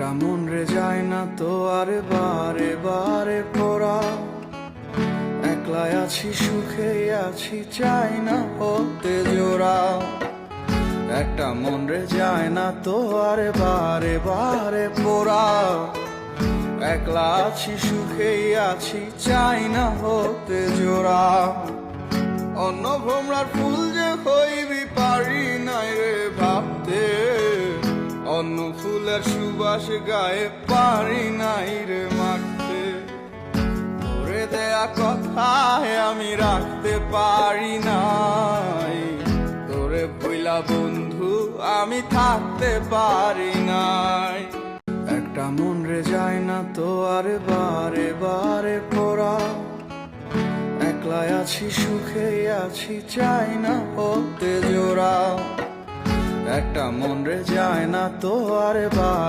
একটা মন রে যায় না তো আর বারে বারে পড়া, একলাই আছি সুখে আছি চাই না হতে জোড়া। একটা মন রে যায় না তো আর বারে বারে পড়া, একলা আছি সুখে আছি চাই না হতে জোড়া। অন্য ভ্রমরার ফুল যে হইবি পারি নাই রে ভাবতে, অন্য ফুলের সুবাস গায়ে পারি নাই রে মাখতে। তোরে দেয়া কথায় আমি রাখতে পারি নাই, তোরে ভুলা বন্ধু আমি থাকতে পারি নাই। একটা মন রে যায় না তো আর বারে বারে পড়া, একলাই আছি সুখে আছি চাই না হতে জোড়া। একটা মন রে যায় না তো আর বারে